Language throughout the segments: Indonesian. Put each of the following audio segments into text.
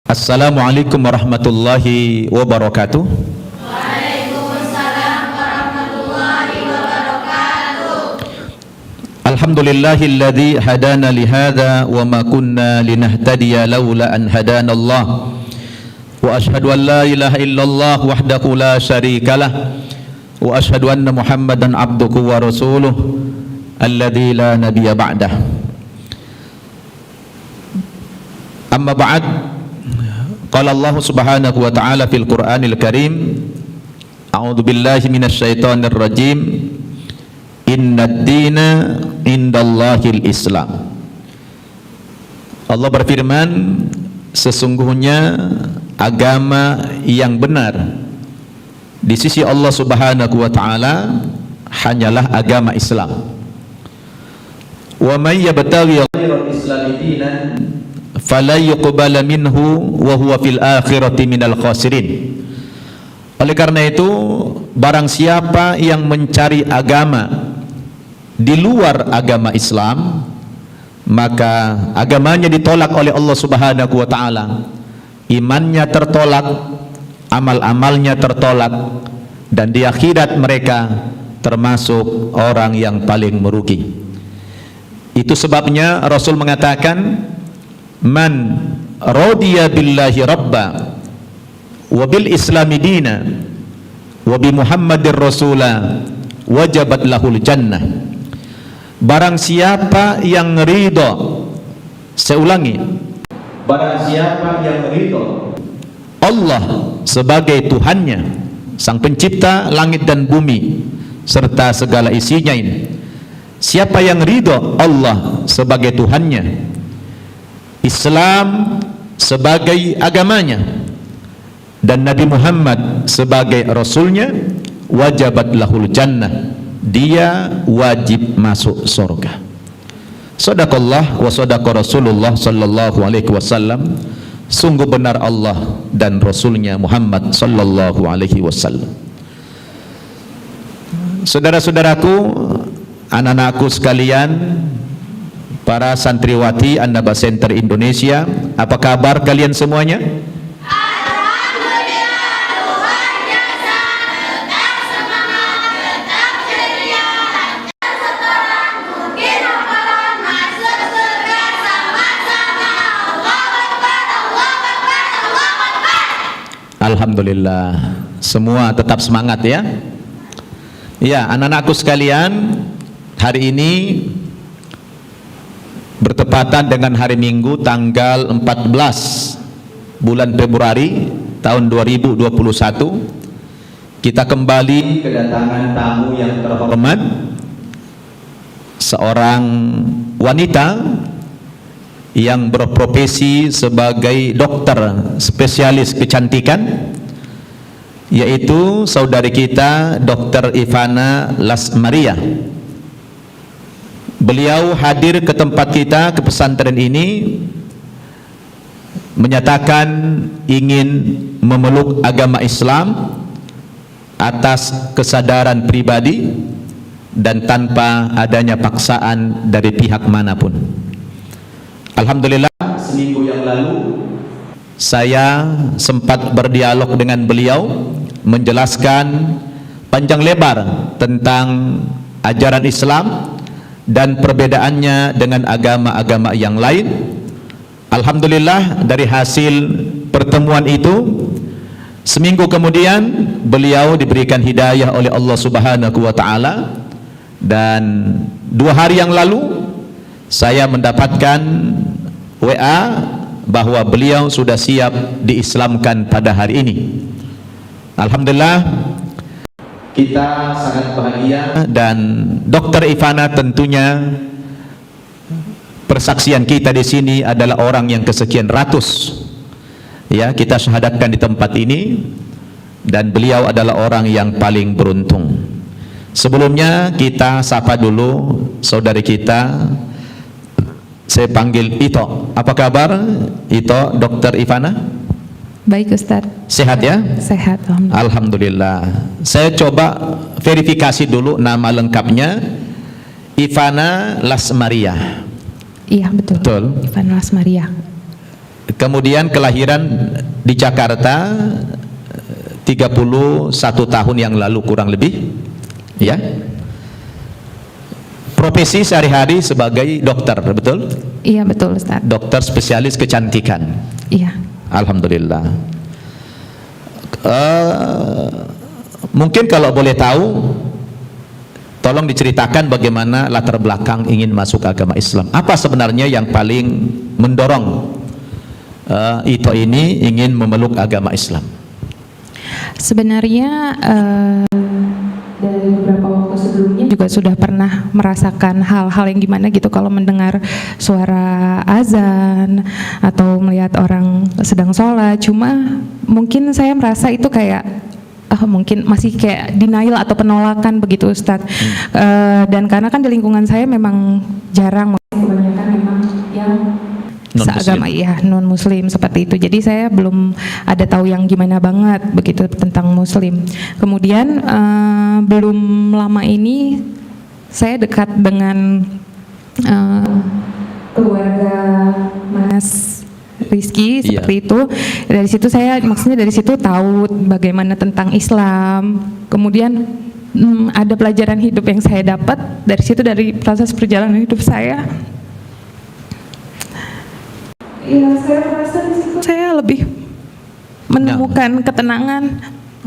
Assalamualaikum warahmatullahi wabarakatuh. Waalaikumsalam warahmatullahi wabarakatuh. Alhamdulillahilladzi hadana lihadza wa ma kunna linahtadiya laula an hadana Allah. Wa ashhadu an la ilaha illallah wahdahu la syarikalah wa ashhadu anna Muhammadan abduhu wa rasuluh alladzi la nabiyya ba'dah. Amma ba'd. Qala Allah subhanahu wa ta'ala fil Qur'anil Karim, a'udzu billahi minasy syaithanir rajim, innad dina indallahil Islam. Allah berfirman, sesungguhnya agama yang benar di sisi Allah subhanahu wa ta'ala hanyalah agama Islam. Wa may yabtaghi ghairal islami dinan fala yuqbala minhu wa huwa fil akhirati minal khasirin. Oleh karena itu, barang siapa yang mencari agama di luar agama Islam, maka agamanya ditolak oleh Allah Subhanahu wa taala. Imannya tertolak, amal-amalnya tertolak, dan di akhirat mereka termasuk orang yang paling merugi. Itu sebabnya Rasul mengatakan, man radiya billahi rabba wa bil islami dina wa bi muhammadir rasula wajabat lahul jannah. Barang siapa yang ridho, saya ulangi, barang siapa yang ridho Allah sebagai Tuhannya, sang pencipta langit dan bumi serta segala isinya ini, siapa yang ridho Allah sebagai Tuhannya, Islam sebagai agamanya, dan Nabi Muhammad sebagai Rasulnya, wajabat lahul jannah, dia wajib masuk surga. Sadaqallah wa sadaqa Rasulullah sallallahu alaihi wasallam. Sungguh benar Allah dan Rasulnya Muhammad sallallahu alaihi wasallam. Saudara-saudaraku, anak-anakku sekalian, para santriwati An-Naba Center Indonesia, apa kabar kalian semuanya? Alhamdulillah, Tuhan yang tetap semangat, tetap ceria, lancar setoran, mungkin hafalan, masuk surga sama-sama. Allahu Akbar, Allahu Akbar, Allahu Akbar. Alhamdulillah, semua tetap semangat ya. Ya, anak-anakku sekalian, hari ini bertepatan dengan hari Minggu tanggal 14 bulan Februari tahun 2021, kita kembali kedatangan tamu yang terhormat, seorang wanita yang berprofesi sebagai dokter spesialis kecantikan, yaitu saudari kita Dr. Ivana Lasmaria. Beliau hadir ke tempat kita, ke pesantren ini, menyatakan ingin memeluk agama Islam atas kesadaran pribadi dan tanpa adanya paksaan dari pihak manapun. Alhamdulillah, seminggu yang lalu saya sempat berdialog dengan beliau, menjelaskan panjang lebar tentang ajaran Islam dan perbedaannya dengan agama-agama yang lain. Alhamdulillah, dari hasil pertemuan itu, seminggu kemudian beliau diberikan hidayah oleh Allah Subhanahu wa taala, dan 2 hari yang lalu saya mendapatkan WA bahwa beliau sudah siap diislamkan pada hari ini. Alhamdulillah, kita sangat bahagia, dan Dr. Ivana tentunya persaksian kita di sini adalah orang yang kesekian ratus ya kita syahadatkan di tempat ini, dan beliau adalah orang yang paling beruntung. Sebelumnya kita sapa dulu saudari kita, saya panggil Ito. Apa kabar Ito, Dr. Ivana? Baik Ustaz. Sehat ya? Sehat, alhamdulillah. Alhamdulillah. Saya coba verifikasi dulu nama lengkapnya. Ivana Lasmaria. Iya, betul. Betul. Ivana Lasmaria. Kemudian kelahiran di Jakarta 31 tahun yang lalu kurang lebih, ya. Profesi sehari-hari sebagai dokter, betul? Iya, betul, Ustaz. Dokter spesialis kecantikan. Iya. Alhamdulillah. Mungkin kalau boleh tahu, tolong diceritakan bagaimana latar belakang ingin masuk agama Islam. Apa sebenarnya yang paling mendorong Ito ini ingin memeluk agama Islam? Sebenarnya dari beberapa waktu sebelumnya juga sudah pernah merasakan hal-hal yang gimana gitu kalau mendengar suara azan atau melihat orang sedang sholat. Cuma mungkin saya merasa itu kayak mungkin masih kayak denial atau penolakan begitu, Ustadz. Dan karena kan di lingkungan saya memang jarang, kebanyakan memang yang seagama, ya, non muslim seperti itu. Jadi saya belum ada tahu yang gimana banget begitu tentang muslim. Kemudian belum lama ini saya dekat dengan keluarga Mas Rizky seperti itu. Dari situ saya maksudnya dari situ tahu bagaimana tentang Islam. Kemudian ada pelajaran hidup yang saya dapat dari situ, dari proses perjalanan hidup saya. Ya, saya merasa di situ saya lebih menemukan ketenangan.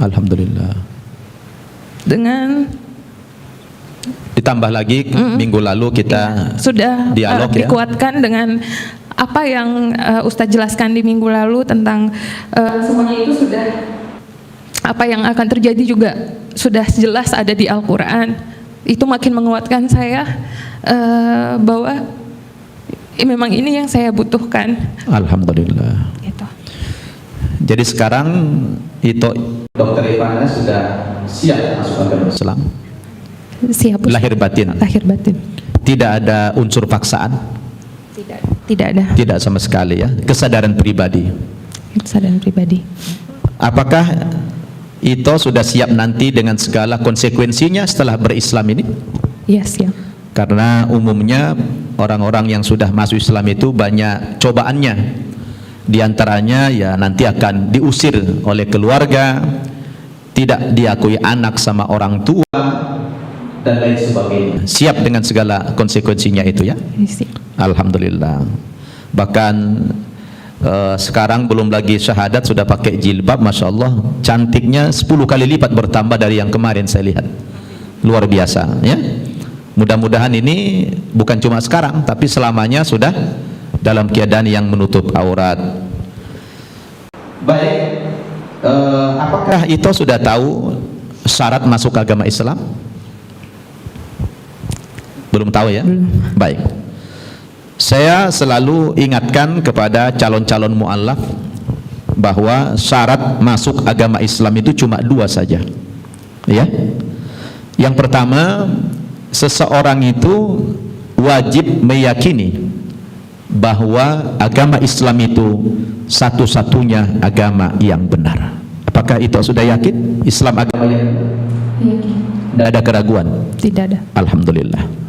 Alhamdulillah. Dengan ditambah lagi minggu lalu kita sudah dialog dikuatkan dengan apa yang Ustadz jelaskan di minggu lalu tentang semuanya itu sudah apa yang akan terjadi juga sudah jelas ada di Al-Quran. Itu makin menguatkan saya bahwa memang ini yang saya butuhkan. Alhamdulillah. Gitu. Jadi sekarang itu Dokter Ivana sudah siap masuk agama Islam. Siap. Lahir batin. Lahir batin. Tidak ada unsur paksaan. Tidak ada. Tidak sama sekali, ya. Kesadaran pribadi. Kesadaran pribadi. Apakah itu sudah siap nanti dengan segala konsekuensinya setelah berislam ini? Iya, siap. Karena umumnya orang-orang yang sudah masuk Islam itu banyak cobaannya. Di antaranya ya nanti akan diusir oleh keluarga, tidak diakui anak sama orang tua, dan lain sebagainya. Siap dengan segala konsekuensinya itu, ya? Alhamdulillah. Bahkan sekarang belum lagi syahadat sudah pakai jilbab, Masya Allah. Cantiknya 10 kali lipat bertambah dari yang kemarin saya lihat. Luar biasa, ya. Mudah-mudahan ini bukan cuma sekarang, tapi selamanya sudah dalam keadaan yang menutup aurat. Baik, apakah itu sudah tahu syarat masuk agama Islam? Belum tahu, ya? Belum. Baik. Saya selalu ingatkan kepada calon-calon mu'alaf bahwa syarat masuk agama Islam itu cuma 2 saja, ya. Yang pertama, seseorang itu wajib meyakini bahwa agama Islam itu satu-satunya agama yang benar. Apakah itu sudah yakin Islam agama yang benar? Yakin. Tidak ada keraguan? Tidak ada. Alhamdulillah.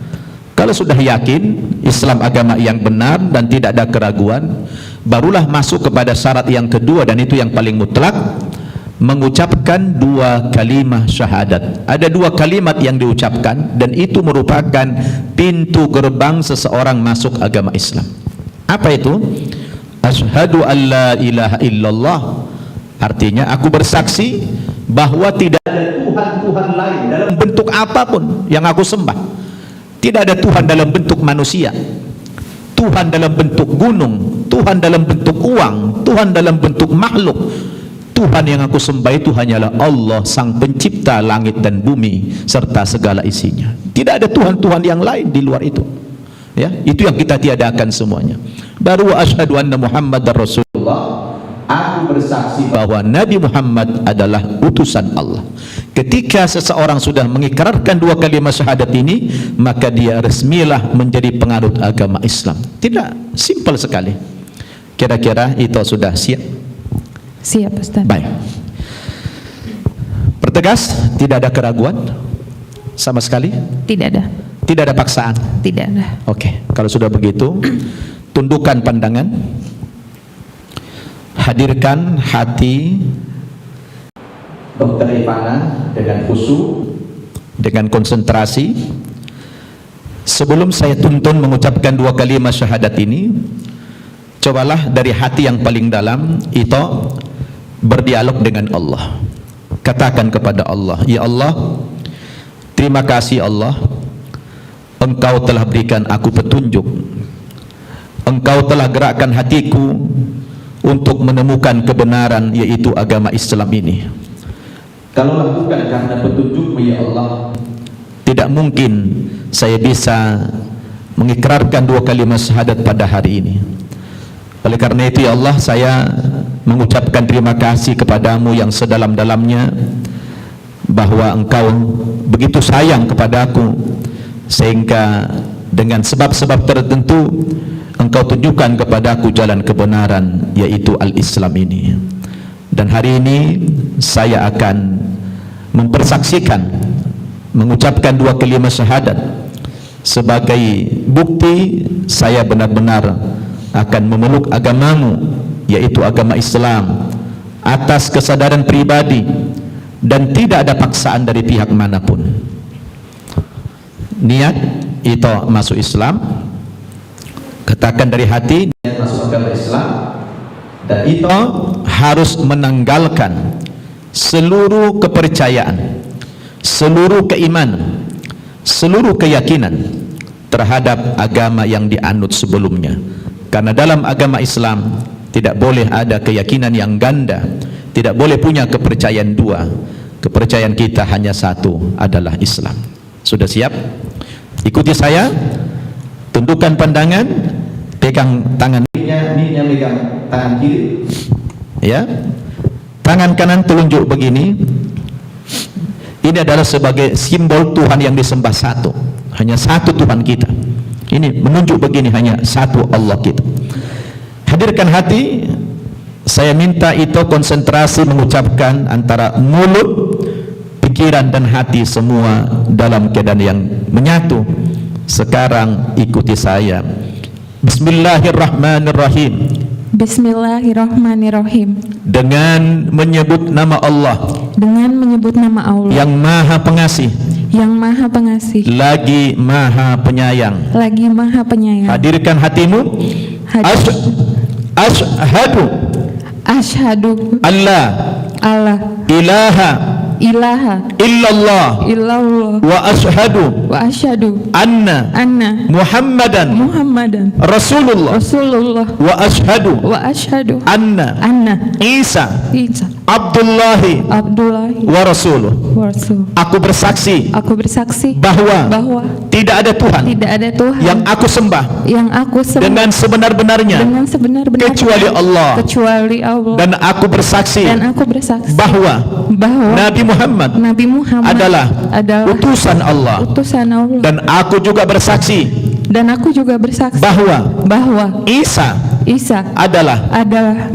Kalau sudah yakin Islam agama yang benar dan tidak ada keraguan, barulah masuk kepada syarat yang kedua, dan itu yang paling mutlak, mengucapkan 2 kalimat syahadat. Ada 2 kalimat yang diucapkan dan itu merupakan pintu gerbang seseorang masuk agama Islam. Apa itu? Asyhadu an la ilaha illallah. Artinya aku bersaksi bahwa tidak ada Tuhan lain dalam bentuk apapun yang aku sembah. Tidak ada Tuhan dalam bentuk manusia, Tuhan dalam bentuk gunung, Tuhan dalam bentuk uang, Tuhan dalam bentuk makhluk. Tuhan yang aku sembah itu hanyalah Allah, Sang Pencipta langit dan bumi serta segala isinya. Tidak ada Tuhan-Tuhan yang lain di luar itu, ya. Itu yang kita tiadakan semuanya. Baru asyhadu anna Muhammadar Rasulullah, aku bersaksi bahwa Nabi Muhammad adalah utusan Allah. Ketika seseorang sudah mengikrarkan 2 kalimat syahadat ini, maka dia resmilah menjadi penganut agama Islam. Tidak, simpel sekali. Kira-kira itu sudah siap? Siap, Ustaz. Baik. Pertegas, tidak ada keraguan sama sekali? Tidak ada. Tidak ada paksaan. Tidak ada. Oke, kalau sudah begitu, tundukkan pandangan, hadirkan hati Dr. Ivana dengan khusyuk, dengan konsentrasi. Sebelum saya tuntun mengucapkan dua kalimat syahadat ini, cobalah dari hati yang paling dalam itu berdialog dengan Allah. Katakan kepada Allah, ya Allah, terima kasih Allah, Engkau telah berikan aku petunjuk, Engkau telah gerakkan hatiku untuk menemukan kebenaran, yaitu agama Islam ini. Kalaulah bukan karena petunjukmu ya Allah, tidak mungkin saya bisa mengikrarkan dua kalimat syahadat pada hari ini. Oleh karena itu ya Allah, saya mengucapkan terima kasih kepadamu yang sedalam-dalamnya, bahwa Engkau begitu sayang kepadaku, sehingga dengan sebab-sebab tertentu Engkau tunjukkan kepadaku jalan kebenaran, yaitu al-Islam ini. Dan hari ini saya akan mempersaksikan, mengucapkan dua kalimat syahadat sebagai bukti saya benar-benar akan memeluk agamamu, yaitu agama Islam, atas kesadaran pribadi dan tidak ada paksaan dari pihak manapun. Niat itu masuk Islam, katakan dari hati niat masuk agama Islam, dan itu harus menanggalkan seluruh kepercayaan, seluruh keimanan, seluruh keyakinan terhadap agama yang dianut sebelumnya. Karena dalam agama Islam tidak boleh ada keyakinan yang ganda, tidak boleh punya kepercayaan dua. Kepercayaan kita hanya satu, adalah Islam. Sudah siap? Ikuti saya, tundukkan pandangan, pegang tangan ini, pegang tangan kiri, ya, tangan kanan telunjuk begini. Ini adalah sebagai simbol Tuhan yang disembah satu, hanya satu Tuhan kita. Ini menunjuk begini, hanya satu Allah kita. Hadirkan hati, saya minta itu konsentrasi mengucapkan antara mulut, pikiran dan hati semua dalam keadaan yang menyatu. Sekarang ikuti saya. Bismillahirrahmanirrahim. Bismillahirrahmanirrahim. Dengan menyebut nama Allah, Dengan menyebut nama Allah yang Maha Pengasih, yang Maha Pengasih, lagi Maha Penyayang. lagi Maha Penyayang. Hadirkan hatimu. Ashhadu Asyhadu alla Allah ilaha ilaha illallah illallah wa ashhadu wa asyhadu anna anna Muhammadan Muhammadan Rasulullah Rasulullah wa ashhadu wa asyhadu anna anna Isa Isa Abdullahi Abdullahi wa Rasuluh. wa Rasul. Aku bersaksi Aku bersaksi bahwa bahwa tidak ada Tuhan tidak ada Tuhan yang aku sembah yang aku sembah dengan sebenar-benarnya dengan sebenar-benarnya kecuali Allah. kecuali Allah. Dan aku bersaksi bahwa Nabi Muhammad Nabi Muhammad adalah utusan Allah. utusan Allah. Dan aku juga bersaksi bahwa Isa adalah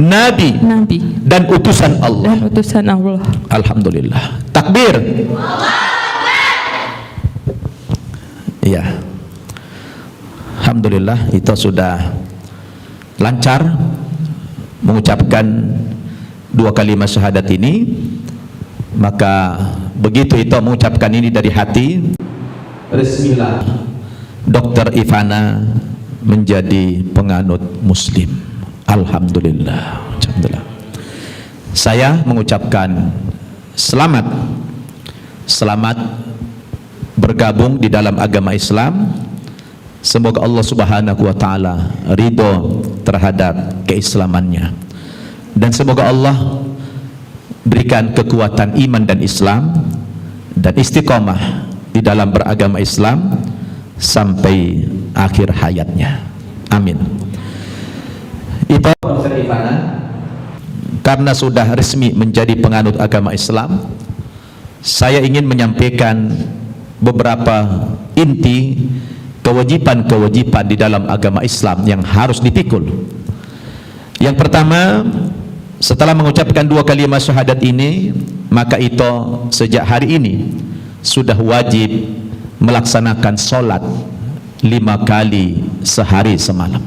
Nabi Nabi dan utusan Allah. dan utusan Allah. Alhamdulillah. Takbir. Ya. Alhamdulillah, itu sudah lancar mengucapkan dua kalimat syahadat ini. Maka begitu itu mengucapkan ini dari hati, resmilah Dr. Ivana menjadi penganut Muslim. Alhamdulillah. Alhamdulillah. Saya mengucapkan selamat bergabung di dalam agama Islam. Semoga Allah Subhanahu wa taala ridho terhadap keislamannya, dan semoga Allah berikan kekuatan iman dan Islam dan istiqomah di dalam beragama Islam sampai akhir hayatnya. Amin. Itu Dr. Ivana, karena sudah resmi menjadi penganut agama Islam, saya ingin menyampaikan beberapa inti kewajiban-kewajiban di dalam agama Islam yang harus dipikul. Yang pertama, setelah mengucapkan dua kalimat syahadat ini, maka itu sejak hari ini sudah wajib melaksanakan solat 5 kali sehari semalam.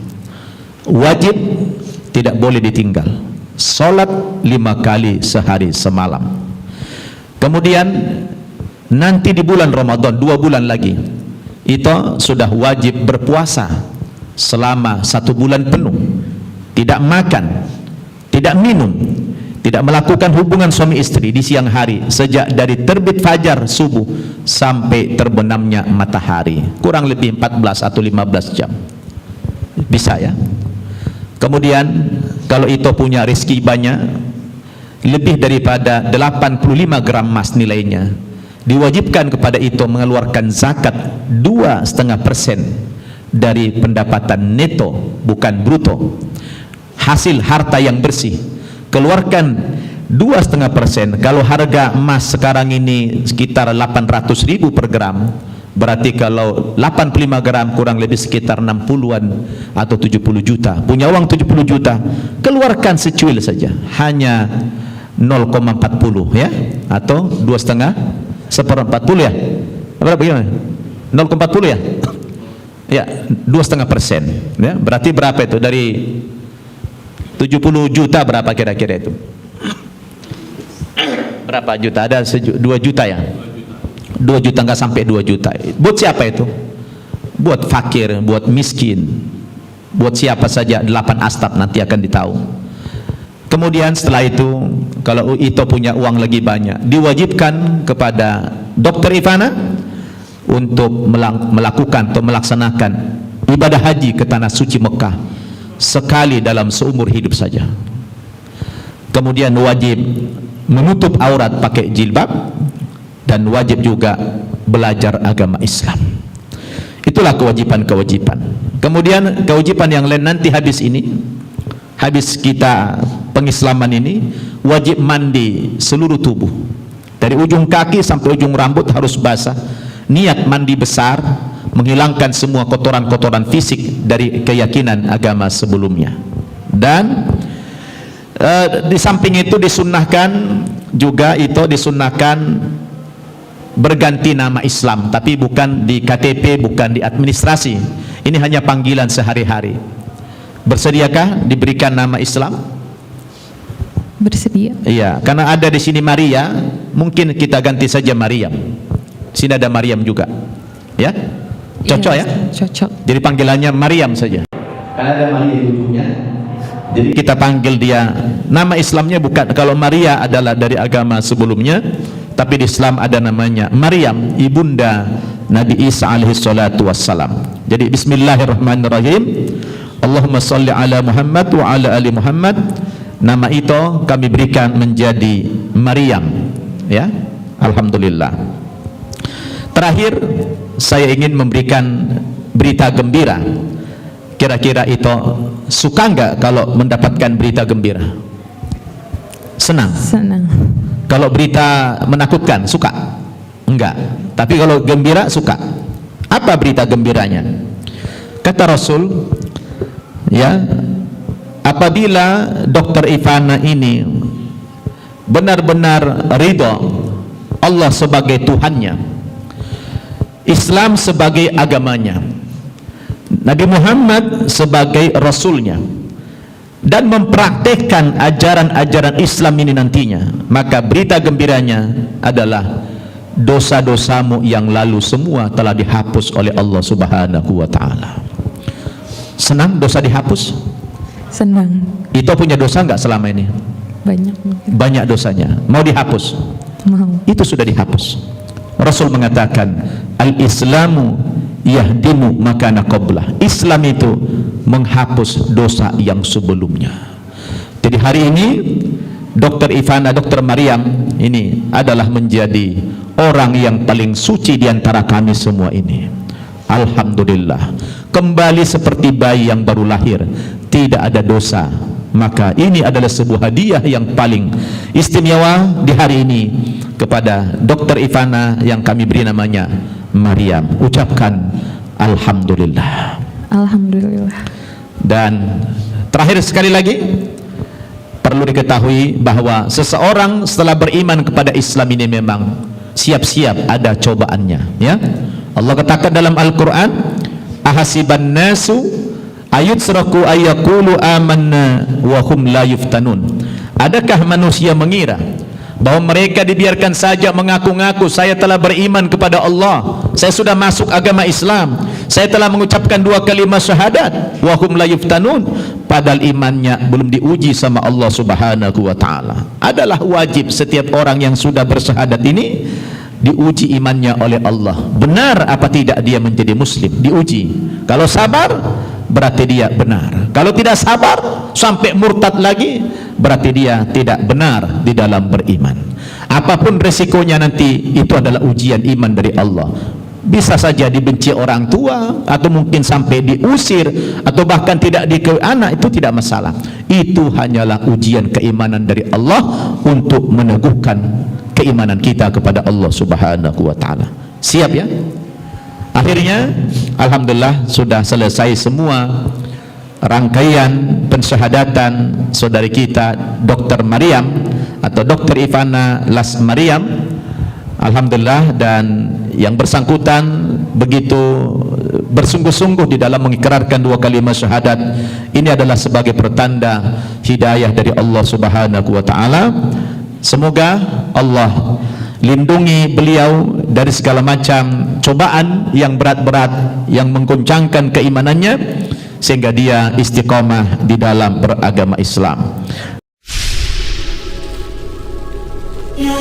Wajib, tidak boleh ditinggal. Solat 5 kali sehari semalam. Kemudian nanti di bulan Ramadan 2 bulan lagi, itu sudah wajib berpuasa selama 1 bulan penuh, tidak makan, tidak minum, tidak melakukan hubungan suami istri di siang hari sejak dari terbit fajar subuh sampai terbenamnya matahari, kurang lebih 14 atau 15 jam. Bisa ya. Kemudian kalau itu punya rezeki banyak, lebih daripada 85 gram emas nilainya, diwajibkan kepada itu mengeluarkan zakat 2,5% dari pendapatan neto, bukan bruto, hasil harta yang bersih. Keluarkan 2,5%. Kalau harga emas sekarang ini sekitar 800.000 per gram, berarti kalau 85 gram kurang lebih sekitar 60-an atau 70 juta. Punya uang 70 juta, keluarkan secuil saja, hanya 0,40 ya, atau 2,5 seperempat ya, berapa gimana? 0,40 ya, ya 2,5% ya, berarti berapa itu dari 70 juta berapa kira-kira itu? Berapa juta? Ada 2 juta ya? 2 juta, nggak sampai 2 juta. Buat siapa itu? Buat fakir, buat miskin, buat siapa saja. 8 astap nanti akan ditahu. Kemudian setelah itu, kalau itu punya uang lagi banyak, diwajibkan kepada Dr. Ivana untuk melakukan atau melaksanakan ibadah haji ke tanah suci Mekah sekali dalam seumur hidup saja. Kemudian wajib menutup aurat pakai jilbab, dan wajib juga belajar agama Islam. Itulah kewajiban-kewajiban. Kemudian kewajiban yang lain nanti habis ini, habis kita pengislaman ini, wajib mandi seluruh tubuh, dari ujung kaki sampai ujung rambut harus basah. Niat mandi besar, menghilangkan semua kotoran-kotoran fisik dari keyakinan agama sebelumnya. Dan di samping itu disunnahkan juga, itu disunnahkan berganti nama Islam, tapi bukan di KTP, bukan di administrasi. Ini hanya panggilan sehari-hari. Bersediakah diberikan nama Islam? Bersedia. Iya, karena ada di sini Maria, mungkin kita ganti saja Maryam. Sini ada Maryam juga, ya? Cocok ya? Cocok. Jadi panggilannya Maryam saja. Karena ada Maria di ujungnya, jadi kita panggil dia. Nama Islamnya bukan, kalau Maria adalah dari agama sebelumnya, tapi di Islam ada namanya Maryam, ibunda Nabi Isa alaihi salatu wassalam. Jadi bismillahirrahmanirrahim. Allahumma salli ala Muhammad wa ala ali Muhammad. Nama itu kami berikan menjadi Maryam, ya. Alhamdulillah. Terakhir saya ingin memberikan berita gembira. Kira-kira itu suka enggak kalau mendapatkan berita gembira? Senang? Senang. Kalau berita menakutkan, suka? Enggak. Tapi kalau gembira, suka. Apa berita gembiranya? Kata Rasul, ya, apabila Dr. Ivana ini benar-benar ridho Allah sebagai Tuhannya, Islam sebagai agamanya, Nabi Muhammad sebagai Rasulnya, dan mempraktekkan ajaran-ajaran Islam ini nantinya, maka berita gembiranya adalah dosa-dosamu yang lalu semua telah dihapus oleh Allah Subhanahu wa ta'ala. Senang dosa dihapus? Senang. Itu punya dosa enggak selama ini? Banyak mungkin. Banyak dosanya. Mau dihapus? Mau. Itu sudah dihapus. Rasul mengatakan, al-Islamu yahdimu makana qablah. Islam itu menghapus dosa yang sebelumnya. Jadi hari ini Dr. Ivana, Dr. Maryam ini adalah menjadi orang yang paling suci di antara kami semua ini. Alhamdulillah, kembali seperti bayi yang baru lahir, tidak ada dosa. Maka ini adalah sebuah hadiah yang paling istimewa di hari ini kepada Dr. Ivana yang kami beri namanya Maryam. Ucapkan Alhamdulillah. Alhamdulillah. Dan terakhir sekali lagi, perlu diketahui bahwa seseorang setelah beriman kepada Islam ini memang siap-siap ada cobaannya, ya. Allah katakan dalam Al-Quran, ahasiban nasu ayutsraku ayyaqulu amanna wa hum la yuftanun. Adakah manusia mengira bahwa mereka dibiarkan saja mengaku-ngaku, saya telah beriman kepada Allah, saya sudah masuk agama Islam, saya telah mengucapkan 2 kalimat syahadat, wa hum la yuftanun, padahal imannya belum diuji sama Allah Subhanahu wa taala. Adalah wajib setiap orang yang sudah bersyahadat ini diuji imannya oleh Allah. Benar apa tidak dia menjadi muslim? Diuji. Kalau sabar, berarti dia benar. Kalau tidak sabar sampai murtad lagi, berarti dia tidak benar di dalam beriman. Apapun resikonya nanti, itu adalah ujian iman dari Allah. Bisa saja dibenci orang tua, atau mungkin sampai diusir, atau bahkan tidak dikawin anak, itu tidak masalah. Itu hanyalah ujian keimanan dari Allah untuk meneguhkan keimanan kita kepada Allah Subhanahu wa taala. Siap ya? Akhirnya alhamdulillah sudah selesai semua rangkaian pensyahadatan saudari kita Dr. Maryam atau Dr. Ivana Las Maryam. Alhamdulillah, dan yang bersangkutan begitu bersungguh-sungguh di dalam mengikrarkan 2 kalimat syahadat. Ini adalah sebagai pertanda hidayah dari Allah Subhanahu wa taala. Semoga Allah lindungi beliau dari segala macam cobaan yang berat-berat yang menggoncangkan keimanannya, sehingga dia istiqomah di dalam beragama Islam. Ya